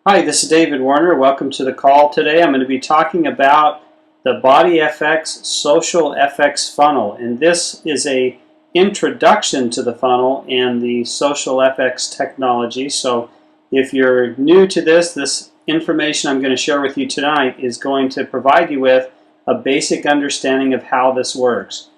Hi, this is David Warner. Welcome to the call today. I'm going to be talking about the BodyFX Social FX funnel, and this is a introduction to the funnel and the Social FX technology. So if you're new to this information I'm going to share with you tonight is going to provide you with a basic understanding of how this works.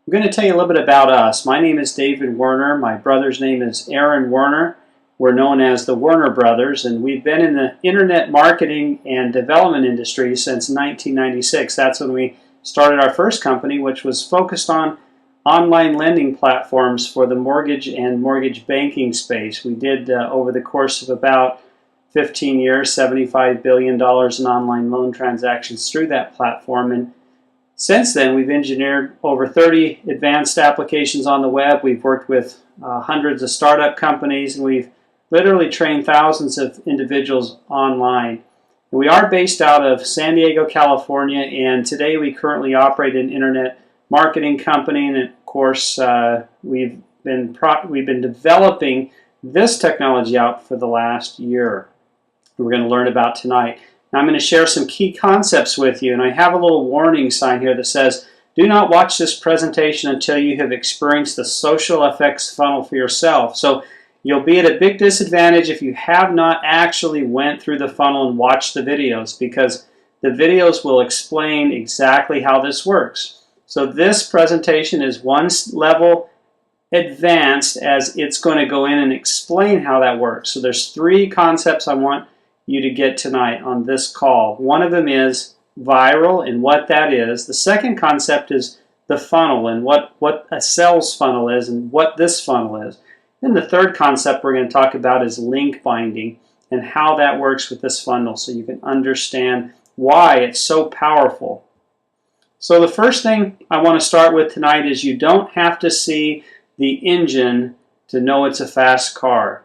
I'm going to tell you a little bit about us. My name is David Warner. My brother's name is Aaron Warner. We're known as the Warner Brothers, and we've been in the internet marketing and development industry since 1996. That's when we started our first company, which was focused on online lending platforms for the mortgage and mortgage banking space. We did, over the course of about 15 years, $75 billion in online loan transactions through that platform. And since then, we've engineered over 30 advanced applications on the web. We've worked with hundreds of startup companies, and we've literally trained thousands of individuals online. And we are based out of San Diego, California, and today we currently operate an internet marketing company. And of course, we've been developing this technology out for the last year. We're going to learn about tonight. Now I'm going to share some key concepts with you, and I have a little warning sign here that says, do not watch this presentation until you have experienced the Social FX funnel for yourself. So you'll be at a big disadvantage if you have not actually went through the funnel and watched the videos, because the videos will explain exactly how this works. So this presentation is one level advanced, as it's going to go in and explain how that works. So there's three concepts I want you to get tonight on this call. One of them is viral and what that is. The second concept is the funnel and what a sales funnel is and what this funnel is. Then the third concept we're going to talk about is link binding and how that works with this funnel, so you can understand why it's so powerful. So the first thing I want to start with tonight is you don't have to see the engine to know it's a fast car.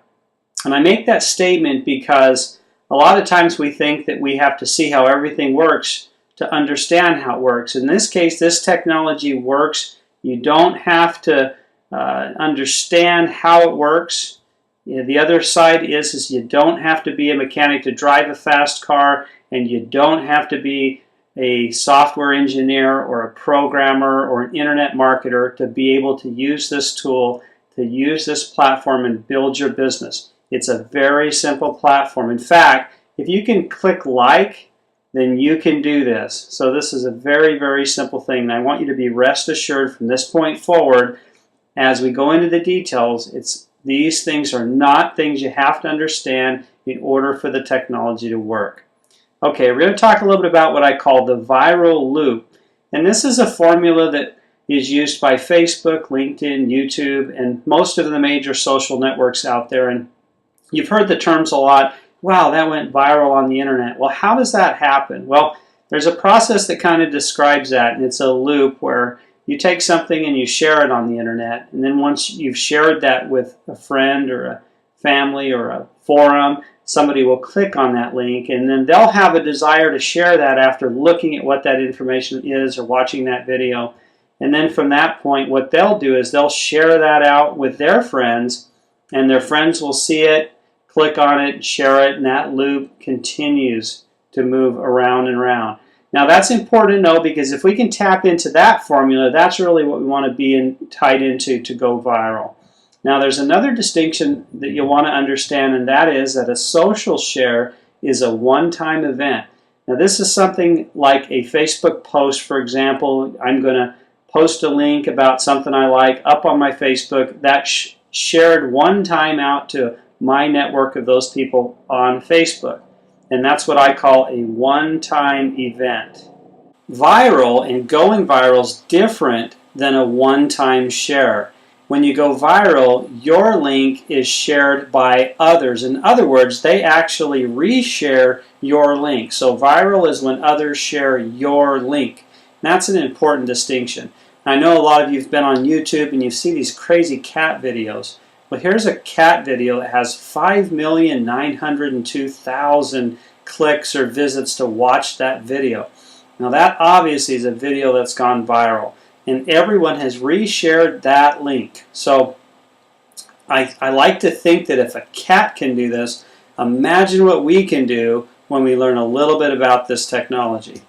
And I make that statement because a lot of times we think that we have to see how everything works to understand how it works. In this case, this technology works. You don't have to understand how it works. The other side is you don't have to be a mechanic to drive a fast car, and you don't have to be a software engineer or a programmer or an internet marketer to be able to use this tool, to use this platform and build your business. It's a very simple platform. In fact, if you can click like, then you can do this. So this is a very, very simple thing. And I want you to be rest assured from this point forward, as we go into the details, these things are not things you have to understand in order for the technology to work. Okay, we're going to talk a little bit about what I call the viral loop. And this is a formula that is used by Facebook, LinkedIn, YouTube, and most of the major social networks out there. And you've heard the terms a lot. Wow, that went viral on the internet. Well, how does that happen? Well, there's a process that kind of describes that, and it's a loop where you take something and you share it on the internet, and then once you've shared that with a friend or a family or a forum, somebody will click on that link, and then they'll have a desire to share that after looking at what that information is or watching that video. And then from that point, what they'll do is they'll share that out with their friends, and their friends will see it, click on it, share it, and that loop continues to move around and around. Now that's important to know, because if we can tap into that formula, that's really what we want to be tied into to go viral. Now there's another distinction that you'll want to understand, and that is that a social share is a one-time event. Now this is something like a Facebook post, for example. I'm going to post a link about something I like up on my Facebook. That's shared one time out to my network of those people on Facebook. And that's what I call a one-time event. Viral and going viral is different than a one-time share. When you go viral, your link is shared by others. In other words, they actually reshare your link. So viral is when others share your link. That's an important distinction. I know a lot of you have been on YouTube and you see these crazy cat videos. Well, here's a cat video that has 5,902,000 clicks or visits to watch that video. Now that obviously is a video that's gone viral, and everyone has reshared that link. So I like to think that if a cat can do this, Imagine what we can do when we learn a little bit about this technology.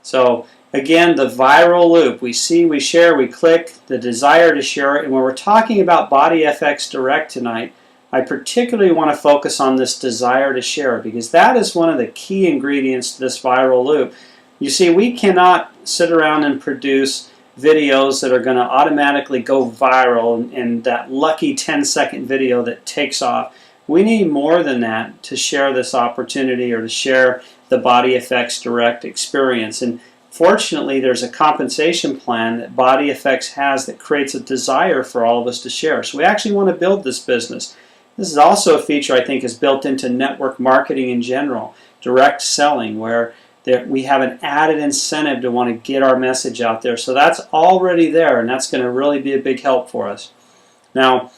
So again, the viral loop. We see, we share, we click, the desire to share. And when we're talking about BodyFX Direct tonight, I particularly want to focus on this desire to share, because that is one of the key ingredients to this viral loop. You see, we cannot sit around and produce videos that are going to automatically go viral and that lucky 10-second video that takes off. We need more than that to share this opportunity or to share the BodyFX Direct experience. And fortunately, there's a compensation plan that BodyFX has that creates a desire for all of us to share. So we actually want to build this business. This is also a feature I think is built into network marketing in general, direct selling, where we have an added incentive to want to get our message out there. So that's already there, and that's going to really be a big help for us. Now,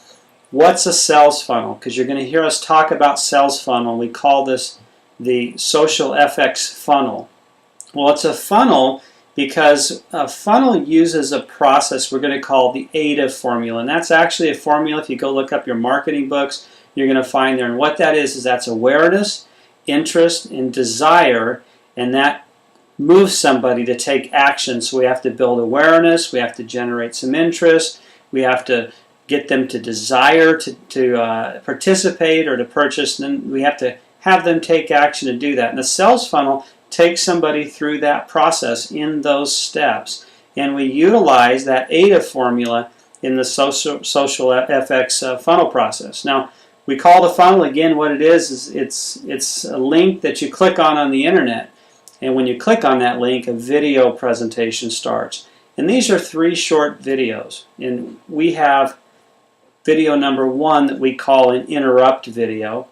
what's a sales funnel? Because you're going to hear us talk about sales funnel. We call this the Social FX funnel. Well, it's a funnel because a funnel uses a process we're going to call the AIDA formula. And that's actually a formula, if you go look up your marketing books, you're going to find there. And what that is that's awareness, interest, and desire. And that moves somebody to take action. So we have to build awareness, we have to generate some interest, we have to get them to desire to participate or to purchase, and then we have to have them take action to do that. And the sales funnel takes somebody through that process in those steps. And we utilize that AIDA formula in the social FX funnel process. Now, we call the funnel, again, what it is it's a link that you click on the internet. And when you click on that link, a video presentation starts. And these are 3 short videos. And we have video number 1 that we call an interrupt video.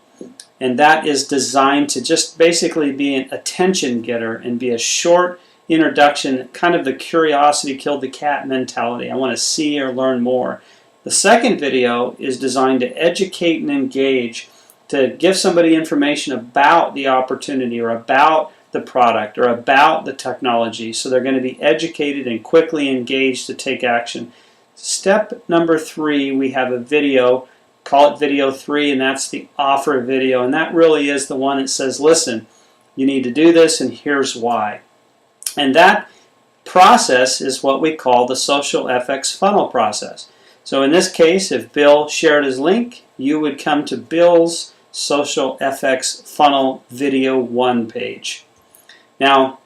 And that is designed to just basically be an attention getter and be a short introduction, kind of the curiosity killed the cat mentality. I want to see or learn more. The second video is designed to educate and engage, to give somebody information about the opportunity or about the product or about the technology, so they're going to be educated and quickly engaged to take action. Step number 3, we have a video, call it video 3, and that's the offer video, and that really is the one that says, listen, you need to do this and here's why. And that process is what we call the Social FX funnel process. So in this case, if Bill shared his link, you would come to Bill's Social FX funnel video 1 page. Now,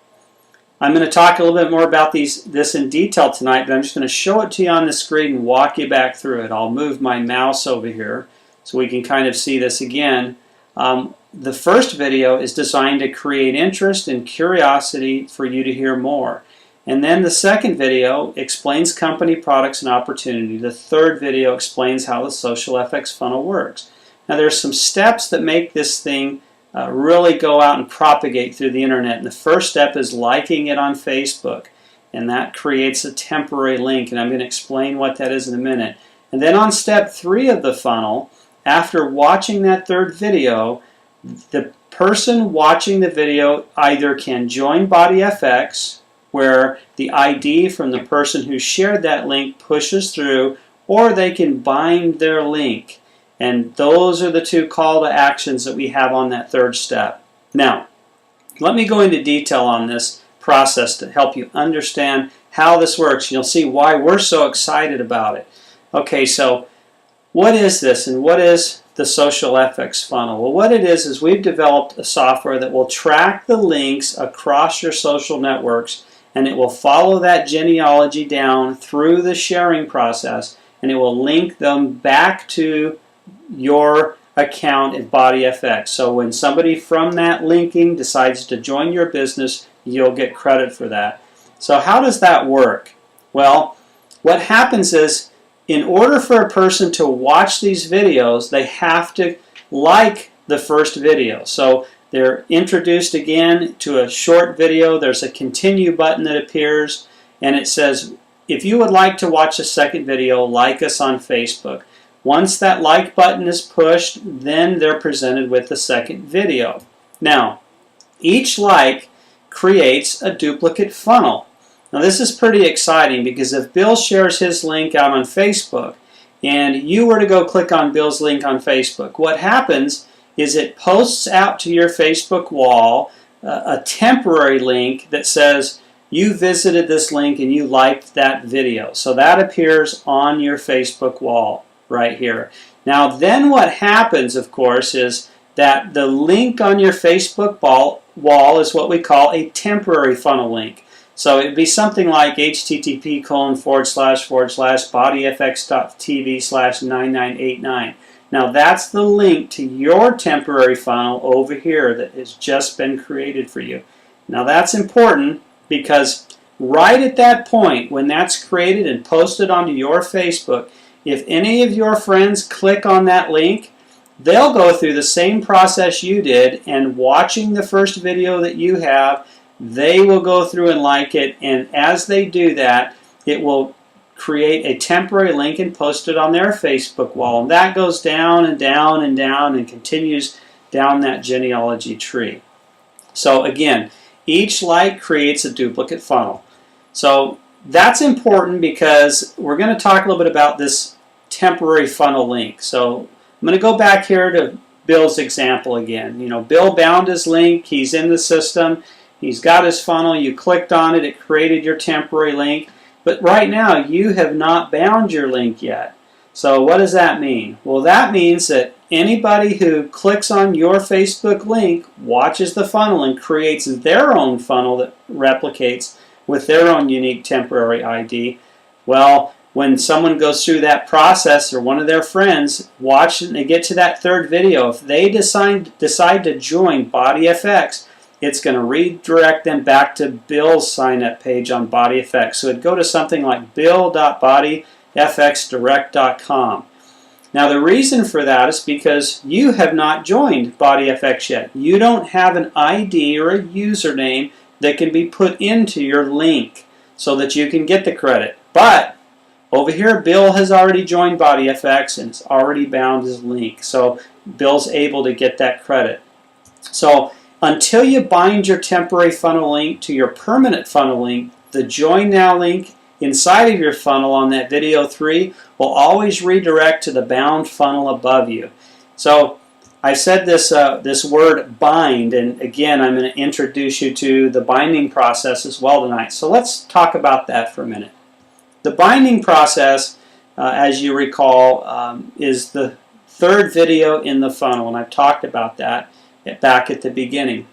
I'm going to talk a little bit more about this in detail tonight, but I'm just going to show it to you on the screen and walk you back through it. I'll move my mouse over here so we can kind of see this again. The first video is designed to create interest and curiosity for you to hear more. And then the second video explains company products and opportunity. The third video explains how the Social FX funnel works. Now, there's some steps that make this thing really go out and propagate through the internet. And the first step is liking it on Facebook, and that creates a temporary link, and I'm going to explain what that is in a minute. And then on step 3 of the funnel, after watching that third video, the person watching the video either can join BodyFX, where the ID from the person who shared that link pushes through, or they can bind their link. And those are the 2 call to actions that we have on that third step. Now, let me go into detail on this process to help you understand how this works. You'll see why we're so excited about it. Okay, so what is this, and what is the Social FX funnel? Well, what it is we've developed a software that will track the links across your social networks, and it will follow that genealogy down through the sharing process, and it will link them back to your account at BodyFX. So when somebody from that linking decides to join your business, you'll get credit for that. So how does that work? Well, what happens is, in order for a person to watch these videos, they have to like the first video. So they're introduced again to a short video. There's a continue button that appears, and it says, if you would like to watch a second video, like us on Facebook. Once that like button is pushed, then they're presented with the second video. Now, each like creates a duplicate funnel. Now, this is pretty exciting, because if Bill shares his link out on Facebook and you were to go click on Bill's link on Facebook, what happens is it posts out to your Facebook wall a temporary link that says you visited this link and you liked that video. So that appears on your Facebook wall right here. Now then what happens, of course, is that the link on your Facebook wall is what we call a temporary funnel link. So it'd be something like http://bodyfx.tv/9989. Now that's the link to your temporary funnel over here that has just been created for you. Now that's important because right at that point, when that's created and posted onto your Facebook, if any of your friends click on that link, they'll go through the same process you did, and watching the first video that you have, they will go through and like it, and as they do that, it will create a temporary link and post it on their Facebook wall. And that goes down and down and down and continues down that genealogy tree. So again, each like creates a duplicate funnel. So that's important because we're going to talk a little bit about this temporary funnel link. So I'm going to go back here to Bill's example again. You know, Bill bound his link, he's in the system, he's got his funnel, you clicked on it, it created your temporary link. But right now, you have not bound your link yet. So what does that mean? Well, that means that anybody who clicks on your Facebook link, watches the funnel, and creates their own funnel that replicates with their own unique temporary ID, well, when someone goes through that process, or one of their friends watch and they get to that third video, if they decide to join BodyFX, it's going to redirect them back to Bill's sign-up page on BodyFX. So it'd go to something like bill.bodyfxdirect.com. Now the reason for that is because you have not joined BodyFX yet. You don't have an ID or a username that can be put into your link so that you can get the credit. But over here, Bill has already joined BodyFX and has already bound his link. So Bill's able to get that credit. So until you bind your temporary funnel link to your permanent funnel link, the Join Now link inside of your funnel on that video 3 will always redirect to the bound funnel above you. So I said this word bind, and again I'm going to introduce you to the binding process as well tonight. So let's talk about that for a minute. The binding process, as you recall, is the third video in the funnel, and I've talked about that back at the beginning.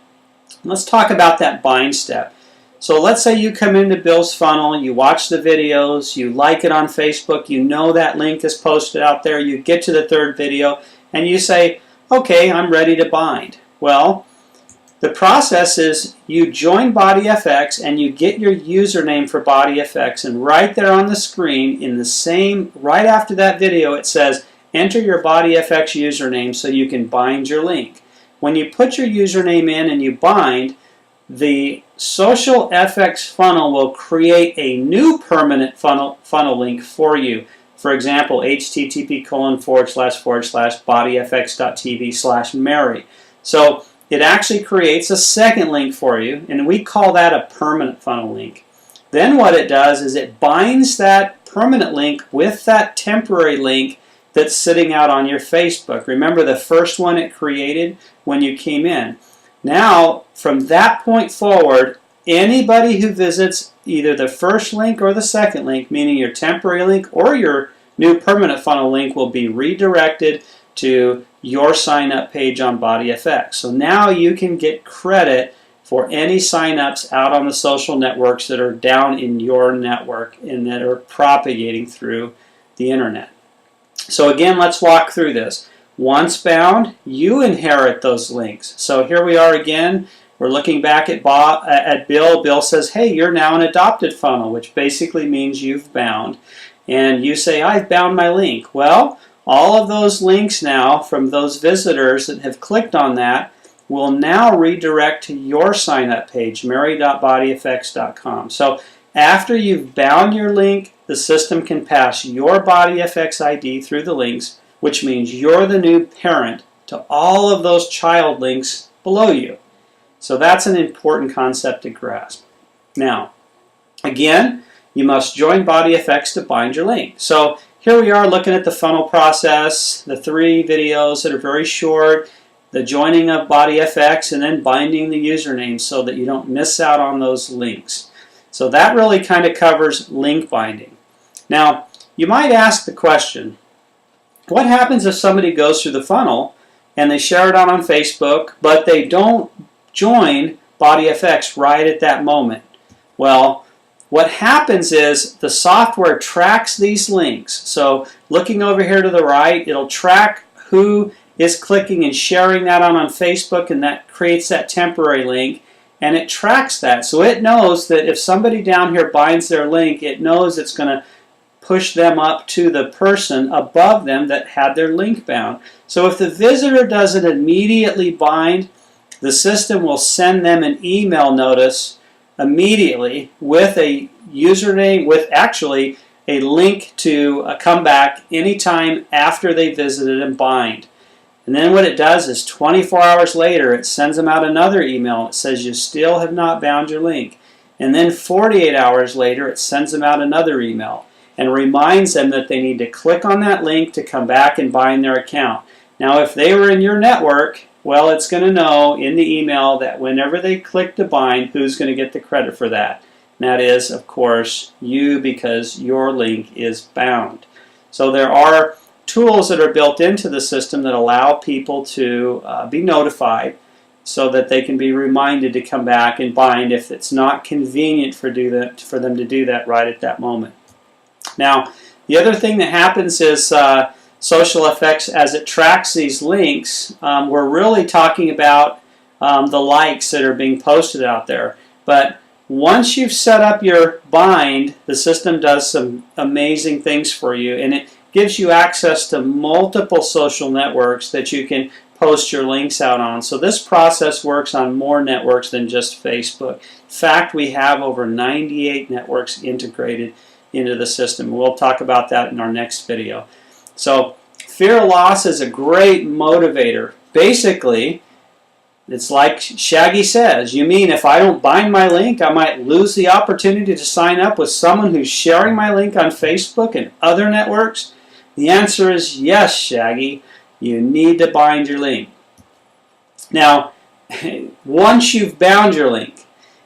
Let's talk about that bind step. So let's say you come into Bill's funnel, you watch the videos, you like it on Facebook, you know that link is posted out there, you get to the third video, and you say, okay, I'm ready to bind. Well, the process is you join BodyFX and you get your username for BodyFX, and right there on the screen, in the same, right after that video, it says, enter your BodyFX username so you can bind your link. When you put your username in and you bind, the Social FX funnel will create a new permanent funnel link for you. For example, http://bodyfx.tv/Mary. So it actually creates a second link for you, and we call that a permanent funnel link. Then what it does is it binds that permanent link with that temporary link that's sitting out on your Facebook. Remember the first one it created when you came in. Now, from that point forward, anybody who visits either the first link or the second link, meaning your temporary link or your new permanent funnel link, will be redirected to your sign-up page on BodyFX. So now you can get credit for any sign-ups out on the social networks that are down in your network and that are propagating through the internet. So again, let's walk through this. Once bound, you inherit those links. So here we are again. We're looking back at Bill. Bill says, hey, you're now an adopted funnel, which basically means you've bound. And you say, I've bound my link. Well, all of those links now from those visitors that have clicked on that will now redirect to your sign-up page, mary.bodyfx.com. So after you've bound your link, the system can pass your BodyFX ID through the links, which means you're the new parent to all of those child links below you. So that's an important concept to grasp. Now, again, you must join BodyFX to bind your link. So here we are looking at the funnel process, the 3 videos that are very short. the joining of BodyFX, and then binding the username so that you don't miss out on those links. So that really kind of covers link binding. Now, you might ask the question, what happens if somebody goes through the funnel and they share it out on Facebook, but they don't join BodyFX right at that moment? Well, what happens is the software tracks these links. So looking over here to the right, it'll track who is clicking and sharing that on Facebook, and that creates that temporary link, and it tracks that. So it knows that if somebody down here binds their link, it knows it's going to push them up to the person above them that had their link bound. So if the visitor doesn't immediately bind, the system will send them an email notice immediately with a username, with actually a link to come back anytime after they visited and bind. And then what it does is 24 hours later, it sends them out another email. It says you still have not bound your link. And then 48 hours later, it sends them out another email and reminds them that they need to click on that link to come back and bind their account. Now, if they were in your network, well, it's going to know in the email that whenever they click to bind, who's going to get the credit for that. And that is, of course, you, because your link is bound. So there are tools that are built into the system that allow people to be notified so that they can be reminded to come back and bind if it's not convenient for them to do that right at that moment. Now, the other thing that happens is SocialFX, as it tracks these links, we're really talking about the likes that are being posted out there. But once you've set up your bind, the system does some amazing things for you, and it gives you access to multiple social networks that you can post your links out on. So this process works on more networks than just Facebook. In fact, we have over 98 networks integrated into the system. We'll talk about that in our next video. So fear of loss is a great motivator. Basically, it's like Shaggy says, you mean if I don't bind my link, I might lose the opportunity to sign up with someone who's sharing my link on Facebook and other networks? The answer is yes, Shaggy. You need to bind your link. Now, once you've bound your link,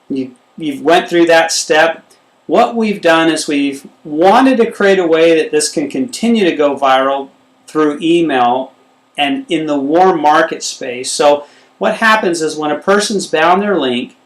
you've went through that step, what we've done is we've wanted to create a way that this can continue to go viral through email and in the warm market space. So what happens is when a person's bound their link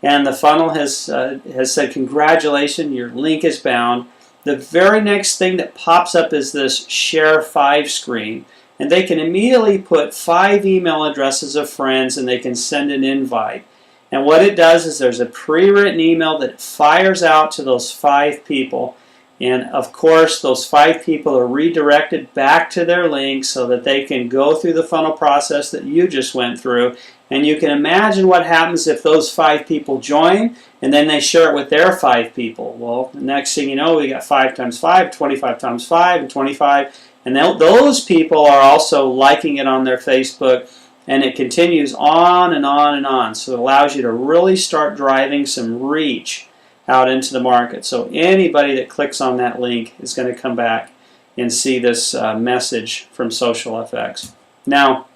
and the funnel has said, congratulations, your link is bound, the very next thing that pops up is this Share 5 screen. And they can immediately put 5 email addresses of friends and they can send an invite. And what it does is there's a pre-written email that it fires out to those 5 people. And of course, those 5 people are redirected back to their link so that they can go through the funnel process that you just went through. And you can imagine what happens if those 5 people join and then they share it with their 5 people. Well, the next thing you know, we got 5 times 5, 25 times 5, and 25. And those people are also liking it on their Facebook. And it continues on and on and on. So it allows you to really start driving some reach out into the market. So anybody that clicks on that link is going to come back and see this message from SocialFX. Now,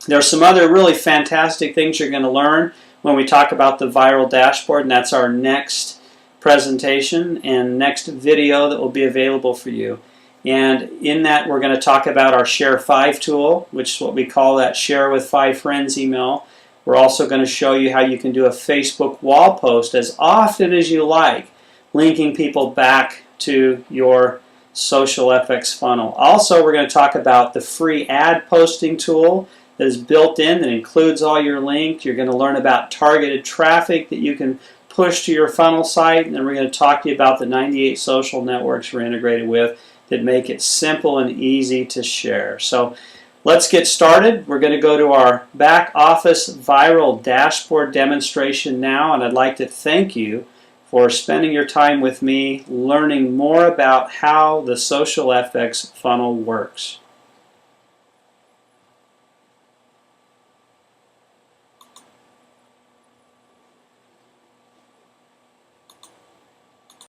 there are some other really fantastic things you're going to learn when we talk about the viral dashboard, and that's our next presentation and next video that will be available for you. And in that, we're going to talk about our Share 5 tool, which is what we call that Share with 5 Friends email. We're also going to show you how you can do a Facebook wall post as often as you like, linking people back to your SocialFX funnel. Also, we're going to talk about the free ad posting tool that is built in that includes all your links. You're going to learn about targeted traffic that you can push to your funnel site. And then we're going to talk to you about the 98 social networks we're integrated with that make it simple and easy to share. So let's get started. We're going to go to our back office viral dashboard demonstration now, and I'd like to thank you for spending your time with me learning more about how the SocialFX funnel works.